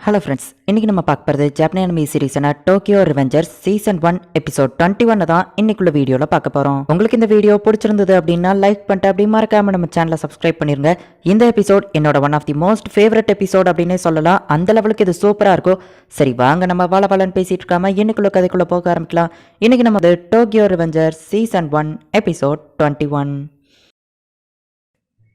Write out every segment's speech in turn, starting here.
Hello friends, இன்றைக்கி நம்ம பார்க்க போகிறது ஜாப்பனீஸ் அனிமி சீரிஸான டோக்கியோ ரிவெஞ்சர்ஸ் சீசன் 1 எபிசோட் 21 தான் இன்னைக்குள்ள வீடியோவில் பார்க்க போகிறோம். உங்களுக்கு இந்த வீடியோ பிடிச்சிருந்தது அப்படின்னா லைக் பண்ணிட்டு அப்படி மறக்காம நம்ம சேனலை சப்ஸ்கிரைப் பண்ணிருங்க. இந்த எபிசோட் என்னோட one of the most favourite episode அப்படின்னே சொல்லலாம். அந்த லெவலுக்கு இது சூப்பராக இருக்கும். சரி வாங்க நம்ம வளவலன்னு பேசிட்டு இருக்காம இன்னைக்குள்ள கதைக்குள்ளே போக ஆரம்பிக்கலாம். இன்றைக்கி நம்ம Tokyo Revengers season 1 episode 21.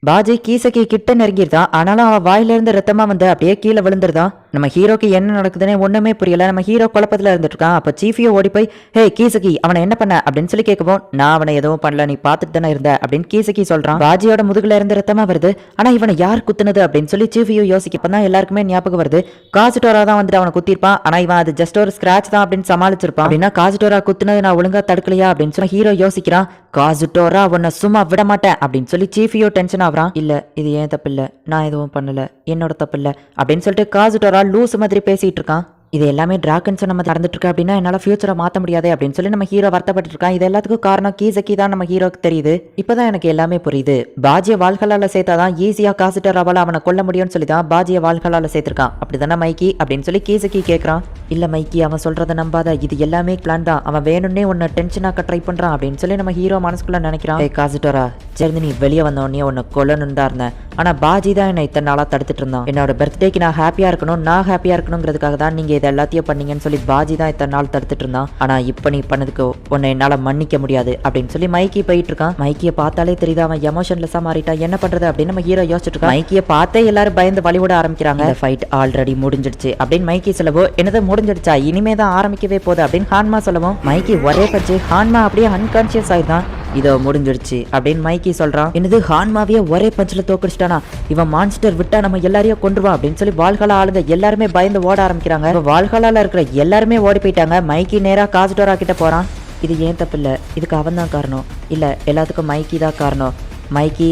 Baji Kisaki கிட்ட நெருங்கிருதான். ஆனாலும் அவன் வாயிலிருந்து ரத்தமா வந்து அப்படியே கீழே விழுந்துருதான். நம்ம ஹீரோக்கு என்ன நடக்குதுன்னு ஒண்ணுமே புரியல. நம்ம ஹீரோ குழப்பத்துல இருந்துட்டு இருக்கான். அப்ப சீஃபியோ ஓடி போய் ஹே கீசக்கி அவனை என்ன பண்ண அப்படின்னு சொல்லி கேட்கவும், நான் அவனை எதுவும் பண்ணல, நீ பார்த்துட்டு தானே இருந்த அப்படின்னு கீசக்கி சொல்றான். பாஜியோட முதுகுல இருந்து ரத்தமா வருது. ஆனா இவனை யார் குத்துனது அப்படின்னு சொல்லி சீஃபியோ யோசிக்கப்பதான் எல்லாருக்குமே ஞாபகம் வருது. காசுட்டோரா தான் வந்துட்டு அவனை குத்திருப்பான். ஆனா இவன் அது ஜஸ்ட் ஒரு ஸ்கிராச் தான் அப்படின்னு சமாளிச்சிருப்பான். அப்படின்னா காசுட்டோரா குத்துனது நான் ஒழுங்கா தடுக்கலையா அப்படின்னு சொல்லி ஹீரோ யோசிக்கிறான். காசுட்டோரா உன்னை சும்மா விட மாட்டேன் அப்படின்னு சொல்லி சீஃபியோ டென்ஷன் ஆகுறான். இல்ல இது ஏன் தப்பு இல்ல, நான் எதுவும் பண்ணல, என்னோட தப்பு இல்ல அப்படின்னு சொல்லிட்டு காசுட்டோரா லூஸ் மாதிரி பேசிட்டு இருக்கான். இது எல்லாமே டிராகன் சொன்ன மாதிரி நடந்துட்டு இருக்கு அப்படின்னா என்னால ஃபியூச்சரை மாற்ற முடியாது அப்படின்னு சொல்லி நம்ம ஹீரோ வருத்தப்பட்டு இருக்கான். இது எல்லாத்துக்கும் காரணம் கீசக்கி தான் நம்ம ஹீரோக்கு தெரியுது. இப்பதான் எனக்கு எல்லாமே புரியுது. பாஜியை வாள்களால சேர்த்தாதான் ஈஸியா காசுட்டோராவால அவனை கொல்ல முடியும்னு சொல்லி தான் பாஜியை வாள்களால சேர்த்திருக்கான். அப்படிதானே மைக்கி அப்படின்னு சொல்லி கீசக்கி கேட்கறான். இல்ல மைக்கி, அவன் சொல்றதை நம்பாத, இது எல்லாமே பிளான் தான். அவன் வேணும்னே உன்னை டென்ஷனாக்க ட்ரை பண்றான் அப்படின்னு சொல்லி நம்ம ஹீரோ மனசுக்குள்ள நினைக்கிறான். காசுட்டோரா சரி, நீ வெளியே வந்தோடனே உன்னை கொல்லணும்னு தான் இருந்தேன். ஆனா பாஜி தான் என்னை இத்தனை நாளா தடுத்துட்டு இருந்தான். என்னோட பர்த்டேக்கு நான் ஹாப்பியா இருக்கணும், நான் ஹாப்பியா இருக்கணுங்கிறதுக்காக தான் நீங்க இது எல்லாத்தையும் பண்ணீங்கன்னு சொல்லி பாஜி தான் இத்தனை நாள் தடுத்துட்டு இருந்தான். ஆனா இப்ப நீ பண்ணதுக்கு உன்னை என்னால மன்னிக்க முடியாது அப்படின்னு சொல்லி மைக்கி போயிட்டு இருக்கான். மைக்கிய பார்த்தாலே தெரியுது அவன் எமோஷன்லெஸ்ஸா மாறிட்டான். என்ன பண்றது அப்படின்னு நம்ம ஹீரோ யோசிச்சுட்டு இருக்கான். மைக்கிய பார்த்தே எல்லாரும் பயந்து வழிவிட ஆரம்பிக்கிறாங்க. ஃபைட் ஆல்ரெடி முடிஞ்சிடுச்சு அப்படின்னு மைக்கி சொல்லவோ, என்னது முடிஞ்சிடுச்சா, இனிமே தான் ஆரம்பிக்கவே போகுது அப்படின்னு ஹான்மா சொல்லவும், மைக்கி ஒரே பச்சு ஹான்மா அப்படியே அன்கான்சியஸ் ஆயிடுதான். இதோ முடிஞ்சிடுச்சு அப்படின்னு மைக்கி சொல்றான். என்னது ஹான்மாவிய ஒரே பஞ்சில தோக்கடிச்சிட்டானா, இவன் மான்ஸ்டர் விட்டா நம்ம எல்லாரையும் கொன்றுவான் அப்படின்னு சொல்லி வால்கால ஆளுங்க எல்லாருமே பயந்து ஓட ஆரம்பிக்கிறாங்க. வால்காலால இருக்கிற எல்லாருமே ஓடி போயிட்டாங்க. மைக்கி நேரா காசுட்டோரா கிட்ட போறான். இது ஏன் தப்பு இல்ல, இதுக்கு அவன் தான் காரணம். இல்ல எல்லாத்துக்கும் மைக்கி தான் காரணம். மைக்கி,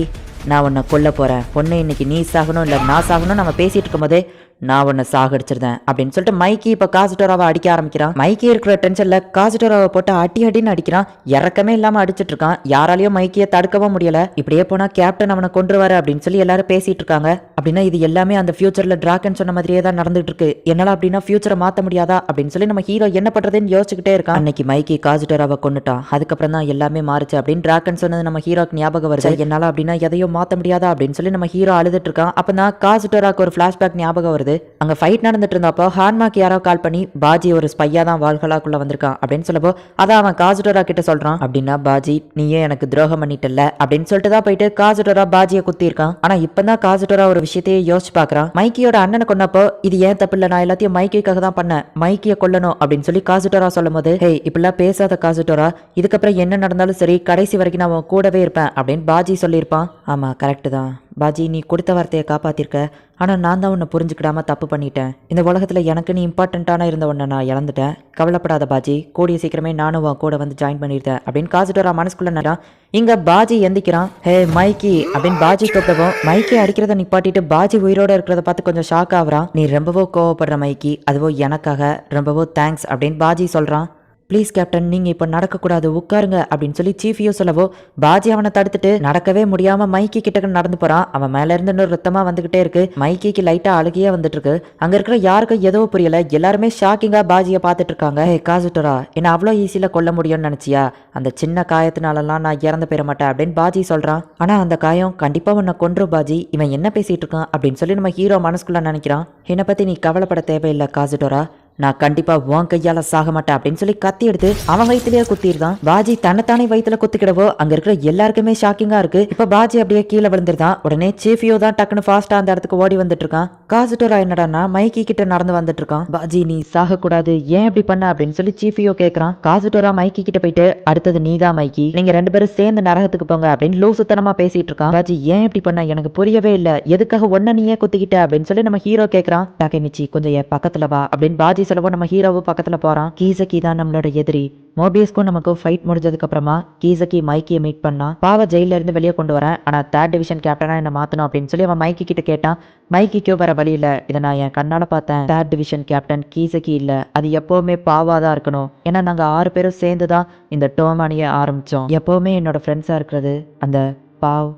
நான் உன்னை கொல்ல போறேன். பொண்ணு இன்னைக்கு நீ சாகணும் இல்ல நான் சாகணும் நம்ம பேசிட்டு இருக்கும் போதே நான் உன்னை சாகடிச்சிருந்தேன் அப்படின்னு சொல்லிட்டு மைக்கி இப்ப காசுட்டோராவை அடிக்க ஆரம்பிக்கிறான். மைக்கி இருக்கிற டென்ஷன்ல காசுட்டோராவை போட்டு அடின்னு அடிக்கிறான். இறக்கமே இல்லாம அடிச்சிட்டு இருக்கான். யாராலையும் மைக்கியை தடுக்கவும் முடியல. இப்படியே போனா கேப்டன் அவனை கொன்றுவாரு அப்படின்னு சொல்லி எல்லாரும் பேசிட்டு இருக்காங்க. அப்படின்னா இது எல்லாமே அந்த ஃபியூச்சர்ல டிராகன் சொன்ன மாதிரியே தான் நடந்துட்டு இருக்கு. என்னால அப்படின்னா ஃபியூச்சரை மாத்த முடியாதா அப்படின்னு சொல்லி நம்ம ஹீரோ என்ன பண்றதுன்னு யோசிச்சுக்கிட்டே இருக்கான். அன்னைக்கு மைக்கி காசுட்டோராவை கொன்னுட்டான், அதுக்கப்புறம் தான் எல்லாமே மாறுச்சு அப்படின்னு டிராகன் சொன்னது நம்ம ஹீரோக்கு ஞாபகம் வருது. என்னால அப்படின்னா எதையும் மாத்த முடியாதா அப்படின்னு சொல்லி நம்ம ஹீரோ அழுதுட்டு இருக்கான். அப்பதான் காசுட்டோராக்கு ஒரு பிளாஷ்பேக் ஞாபகம் வருது. அங்க ஃபைட் நடந்துட்டு இருந்தப்போ ஹான்மாக்கு யாரோ கால் பண்ணி பாஜி ஒரு ஸ்பையா தான் வால்களாக்குள்ள வந்திருக்கான் அப்படின்னு சொல்லப்போ அதான் அவன் காசுட்டோரா கிட்ட சொல்றான். அப்படின்னா பாஜி நீயே எனக்கு துரோகம் பண்ணிட்டல அப்படின்னு சொல்லிட்டு தான் போயிட்டு காசுட்டோரா பாஜியை குத்தி இருக்கான். ஆனா இப்பதான் காசுட்டோரா ஒரு விஷயத்தையே யோசிச்சு பாக்குறான். மைக்கியோட அண்ணனை கொன்னப்போ இது ஏன் தப்பு இல்ல, நான் எல்லாத்தையும் மைக்கிக்காக தான் பண்ணேன், மைக்கியை கொல்லணும் அப்படின்னு சொல்லி காசுட்டோரா சொல்லும் போது, ஹே இப்படிலாம் பேசாத காசுட்டோரா, இதுக்கப்புறம் என்ன நடந்தாலும் சரி கடைசி வரைக்கும் நான் கூடவே இருப்பேன் அப்படின்னு பாஜி சொல்லியிருப்பான். ஆமா கரெக்ட் தான் பாஜி, நீ கொடுத்த வார்த்தையை காப்பாத்திருக்க. ஆனா நான் தான் உன்னை புரிஞ்சுக்கிடாம தப்பு பண்ணிட்டேன். இந்த உலகத்துல எனக்கு நீ இம்பார்ட்டன்டான இருந்த உன்னை நான் இழந்துட்டேன். கவலைப்படாத பாஜி, கூடிய சீக்கிரமே நானும் உன் கூட வந்து ஜாயின் பண்ணிருந்தேன் அப்படின்னு காசுட்டோரா மனசுக்குள்ள நடா. இங்க பாஜி எந்திக்கிறான். ஹே மைக்கி அப்படின்னு பாஜி கூப்பிடவும், மைக்கி அடிக்கிறத நிப்பாட்டிட்டு பாஜி உயிரோட இருக்கிறத பார்த்து கொஞ்சம் ஷாக் ஆகுறான். நீ ரொம்பவோ கோவப்படுற மைக்கி, அதுவோ எனக்காக ரொம்பவோ தேங்க்ஸ் அப்படின்னு பாஜி சொல்றான். ப்ளீஸ் கேப்டன், நீங்க இப்ப நடக்கக்கூடாது, உட்காருங்க அப்படின்னு சொல்லி சீஃபியோ சொல்லவோ, பாஜி அவனை தடுத்துட்டு நடக்கவே முடியாம மைக்கி கிட்ட நடந்து போறான். அவன் மேல இருந்து இன்னொரு ரத்தமா வந்துகிட்டே இருக்கு. மைக்கிக்கு லைட்டா அழுகியே வந்துட்டு இருக்கு. அங்க இருக்கிற யாருக்கும் எதுவும் புரியல. எல்லாருமே ஷாக்கிங்கா பாஜியை பார்த்துட்டு இருக்காங்க. ஹே காசுட்டோரா, என்ன அவ்வளோ ஈஸியில கொல்ல முடியும்னு நினைச்சியா? அந்த சின்ன காயத்தினாலலாம் நான் இறந்து போயிட மாட்டேன் அப்படின்னு பாஜி சொல்றான். ஆனா அந்த காயம் கண்டிப்பா உன்னை கொன்றும் பாஜி. இவன் என்ன பேசிட்டு இருக்கான் அப்படின்னு சொல்லி நம்ம ஹீரோ மனசுக்குள்ள நினைக்கிறான். என்னை பத்தி நீ கவலைப்பட தேவையில்லை காசுட்டோரா, நான் கண்டிப்பா உன் கையால சாக மாட்டேன் அப்படின்னு சொல்லி கத்தி எடுத்து அவன் வயிற்றுலயே குத்திருந்தான். பாஜி தன்னைத்தானே வயிற்றுல குத்திக்கிடவோ அங்க இருக்கிற எல்லாருக்குமே ஷாக்கிங்கா இருக்கு. இப்ப பாஜி அப்படியே கீழே விழுந்துருந்தான். உடனே சீஃபியோ தான் டக்குன்னு ஃபாஸ்டா அந்த இடத்துக்கு ஓடி வந்துட்டு இருக்கான். காசுட்டோரா என்னடான்னா மைக்கி கிட்ட நடந்து வந்துட்டு இருக்கான். பாஜி நீ சாக கூடாது, ஏன் இப்படி பண்ண அப்படின்னு சொல்லி சீஃபியோ கேட்கறான். காசுட்டோரா மைக்கி கிட்ட போயிட்டு, அடுத்தது நீதான் மைக்கி, நீங்க ரெண்டு பேரும் சேர்ந்து நரகத்துக்கு போங்க அப்படின்னு லூசுத்தனமா பேசிட்டு இருக்கான். பாஜி ஏன் இப்படி பண்ண, எனக்கு புரியவே இல்ல, எதுக்காக ஒன்ன நீயே குத்திக்கிட்ட அப்படின்னு சொல்லி நம்ம ஹீரோ கேட்கறான். டாக்கேமிச்சி கொஞ்சம் என் பக்கத்துல வா அப்படின்னு பாஜி சொல்லவும் நம்ம ஹீரோவும் பக்கத்துல போறான். கீசக்கி தான் நம்மளோட எதிரி. மோபியஸ்க்கும் நமக்கு ஃபைட் முடிஞ்சதுக்கு அப்புறமா கீசக்கி மைக்கியை மீட் பண்ணா. பாவ ஜெயில இருந்து வெளியே கொண்டு வரேன், ஆனா 3rd டிவிஷன் கேப்டனா என்ன மாத்தணும் அப்படின்னு சொல்லி அவன் மைக்கி கிட்ட கேட்டான். மைக்கிக்கோ வர வழி இல்ல, இதை நான் என் கண்ணால பார்த்தேன். 3rd டிவிஷன் கேப்டன் கீசக்கி இல்ல, அது எப்பவுமே பாவாதான் இருக்கணும். ஏன்னா நாங்க 6 பேரும் சேர்ந்துதான் இந்த டோம் அணியை ஆரம்பிச்சோம். எப்பவுமே என்னோட ஃப்ரெண்ட்ஸா இருக்கிறது அந்த பாவ்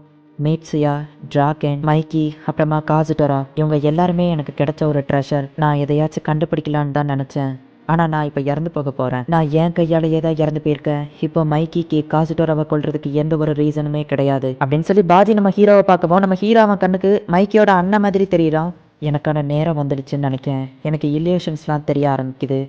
மீட்சியா, டிராகன், மைக்கி, அப்புறமா காசுட்டோரா இவங்க எல்லாருமே எனக்கு கிடைச்ச ஒரு ட்ரெஷர். நான் எதையாச்சும் கண்டுபிடிக்கலான்னு தான் நினச்சேன். ஆனால் நான் இப்போ இறந்து போக போகிறேன். நான் என் கையாலேயே தான் இறந்து போயிருக்கேன். இப்போ மைக்கிக்கு காசுட்டோராவை கொள்றதுக்கு எந்த ஒரு ரீசனுமே கிடையாது அப்படின்னு சொல்லி பாஜி நம்ம ஹீரோவை பார்க்கவும் நம்ம ஹீரோ அவன் கண்ணுக்கு மைக்கியோட அண்ணன் மாதிரி தெரியறான். எனக்கான நேரம் வந்துடுச்சுன்னு நினைக்கிறேன். எனக்கு இல்யூஷன்ஸ்லாம் தெரிய ஆரம்பிக்குது.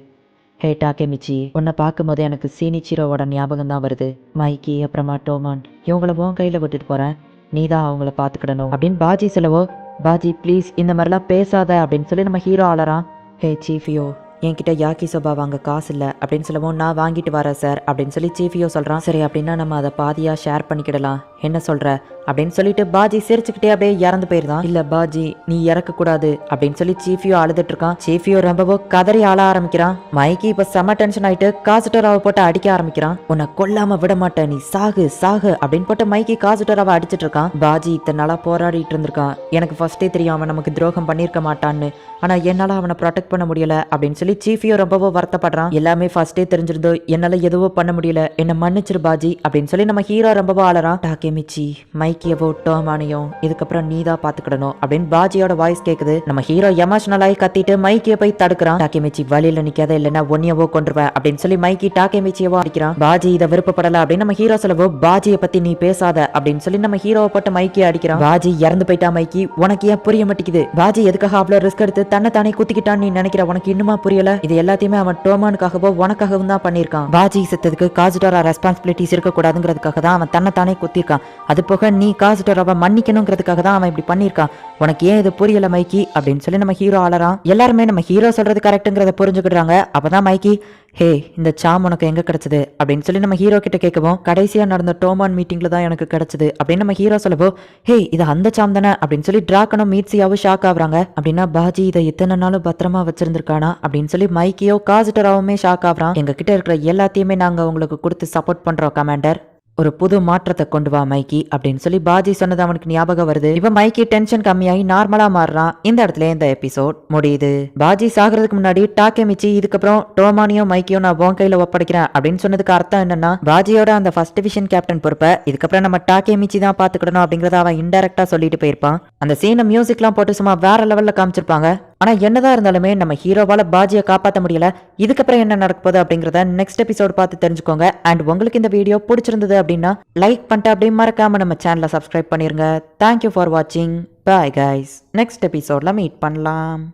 ஹே டாக்கேமிச்சி, உன்னை பார்க்கும்போது எனக்கு சீனிச்சிரோவோட ஞாபகம் தான் வருது. மைக்கி அப்புறமா டோமான் இவங்கள உன் கையில் விட்டுட்டு போகிறேன். நீ தான் அவங்கள பார்த்துக்கிடணும் அப்படின்னு பாஜி சொல்லவோ, பாஜி ப்ளீஸ் இந்த மாதிரிலாம் பேசாத அப்படின்னு சொல்லி நம்ம ஹீரோ ஆளறான். ஹே சீஃபியோ, என்கிட்ட யாக்கி சோபா வாங்க காசு இல்லை அப்படின்னு சொல்லவும் நான் வாங்கிட்டு வரேன் சார் அப்படின்னு சொல்லி சீஃபியோ சொல்கிறான். சரி அப்படின்னா நம்ம அதை பாதியாக ஷேர் பண்ணிக்கிடலாம், என்ன சொல்கிற அப்படின்னு சொல்லிட்டு பாஜி சிரிச்சுக்கிட்டே அப்படியே இறந்து போயிருந்தான். இல்லை பாஜி நீ இறக்கக்கூடாது அப்படின்னு சொல்லி சீஃபியோ அழுதுட்டு இருக்கான். சீஃபியோ ரொம்பவோ கதறி ஆள ஆரம்பிக்கிறான். மைக்கி இப்போ செம டென்ஷன் ஆயிட்டு காசுட்டோராவை போட்டு அடிக்க ஆரம்பிக்கிறான். உன்னை கொல்லாம விட மாட்டேன், நீ சாகு சாகு அப்படின்னு போட்டு மைக்கி காசுட்டோராவை அடிச்சிட்டு இருக்கான். பாஜி இத்தனை நாளா போராடிட்டு இருந்திருக்கான். எனக்கு ஃபர்ஸ்டே தெரியும் அவன் நமக்கு துரோகம் பண்ணியிருக்க மாட்டான்னு. ஆனா என்னால அவனை ப்ரொடெக்ட் பண்ண முடியல அப்படின்னு சொல்லி சீஃபியோ ரொம்பவோ வருத்தப்படுறான். எல்லாமே ஃபர்ஸ்டே தெரிஞ்சிருந்தோ என்னால எதுவோ பண்ண முடியல, என்ன மன்னிச்சிரு பாஜி அப்படின்னு சொல்லி நம்ம ஹீரோ ரொம்பவோ ஆளறான். டாக்கேமிச்சி, மைக்கியவோ டோமானையும் இதுக்கப்புறம் நீ தான் பாத்துக்கிடணும் அப்படின்னு பாஜியோட வாய்ஸ் கேக்குது. நம்ம ஹீரோ எமோஷனல் ஆகி கத்திட்டு மைக்கிய போய் தடுக்கிறான். டாக்கேமிச்சி வழியில நிக்காத இல்லைன்னா ஒன்னியவோ கொண்டுருவேன் அப்படின்னு சொல்லி மைக்கி டாக்கேமிச்சியவோ அடிக்கிறான். பாஜி இதை விருப்பப்படல அப்படின்னு நம்ம ஹீரோ சொல்லவோ, பாஜியை பத்தி நீ பேசாத அப்படின்னு சொல்லி நம்ம ஹீரோவை போட்டு மைக்கிய அடிக்கிறான். பாஜி இறந்து போயிட்டா மைக்கி, உனக்கு ஏன் புரிய மாட்டேங்குது? பாஜி எதுக்காக அவ்வளவு ரிஸ்க் எடுத்து தன்னை தானே குத்திக்கிட்டான்னு நீ நினைக்கிற? உனக்கு இன்னுமா புரியல? இது எல்லாத்தையுமே அவன் டோமானுக்காகவோ உனக்காகவும் தான் பண்ணிருக்கான். பாஜி செத்ததுக்கு காசுட்டோரா ரெஸ்பான்சிபிலிட்டிஸ் இருக்க கூடாதுங்கிறதுக்காக தான் அவன் தன்னை தானே குத்திருக்கான். அது போக நீ காசுட்டோராவை மன்னிக்கணுங்கிறதுக்காக தான் அவன் இப்படி பண்ணிருக்கான். உனக்கு ஏன் இது புரியல மைக்கி அப்படின்னு சொல்லி நம்ம ஹீரோ ஆளறான். எல்லாருமே நம்ம ஹீரோ சொல்றது கரெக்ட்டுங்கிறத புரிஞ்சுக்கிடுறாங்க. அப்பதான் மைக்கி, ஹே இந்த சாம் உனக்கு எங்க கிடைச்சது அப்படின்னு சொல்லி நம்ம ஹீரோ கிட்ட கேட்கவும், கடைசியா நடந்த டோமான் மீட்டிங்ல தான் எனக்கு கிடைச்சது அப்படின்னு நம்ம ஹீரோ சொல்லவோ, ஹே இது அந்த சாம் தானே அப்படின்னு சொல்லி டிராக்கனும் மீட்சியாவும் ஷாக் ஆகுறாங்க. அப்படின்னா பாஜி இதை இத்தனை நாளும் பத்திரமா வச்சிருந்திருக்கானா அப்படின்னு சொல்லி மைக்கியோ காசுட்டோராவுமே ஷாக் ஆகுறான். எங்க கிட்ட இருக்கிற எல்லாத்தையுமே நாங்க உங்களுக்கு கொடுத்து சப்போர்ட் பண்றோம் கமாண்டர். ஒரு புது மாற்றத்தை கொண்டு வா மைக்கி அப்படின்னு சொல்லி பாஜி சொன்னது அவனுக்கு ஞாபகம் வருது. இப்ப மைக்கி டென்ஷன் கம்மியாகி நார்மலா மாறுறான். இந்த இடத்துல இந்த எபிசோட் முடியுது. பாஜி சாகிறதுக்கு முன்னாடி டாக்கேமிச்சி இதுக்கப்புறம் டோமானியும் மைக்கியும் நான் உன் கையில ஒப்படைக்கிறேன் அப்படின்னு சொன்னதுக்கு அர்த்தம் என்னன்னா, பாஜியோட அந்த ஃபர்ஸ்ட் டிவிஷன் கேப்டன் பொறுப்பை இதுக்கப்புறம் நம்ம டாக்கேமிச்சி தான் பாத்துக்கிடணும் அப்படிங்கறத அவன் இன்டெரக்டா சொல்லிட்டு போயிருப்பான். அந்த சீனை மியூசிக்லாம் போட்டு சும்மா வேற லெவல்ல காமிச்சிருப்பாங்க. ஆனா என்னதான் இருந்தாலுமே நம்ம ஹீரோவால பாஜியை காப்பாற்ற முடியல. இதுக்கப்புறம் என்ன நடக்க போகுது அப்படிங்கறத நெக்ஸ்ட் எபிசோட் பார்த்து தெரிஞ்சுக்கோங்க. அண்ட் உங்களுக்கு இந்த வீடியோ பிடிச்சிருந்தது அப்படின்னா லைக் பண்ணிட்டு அப்படியே மறக்காம நம்ம சேனலை சப்ஸ்கிரைப் பண்ணிருங்க. தேங்க்யூ ஃபார் வாட்சிங். Bye guys. நெக்ஸ்ட் எபிசோட்ல மீட் பண்ணலாம்.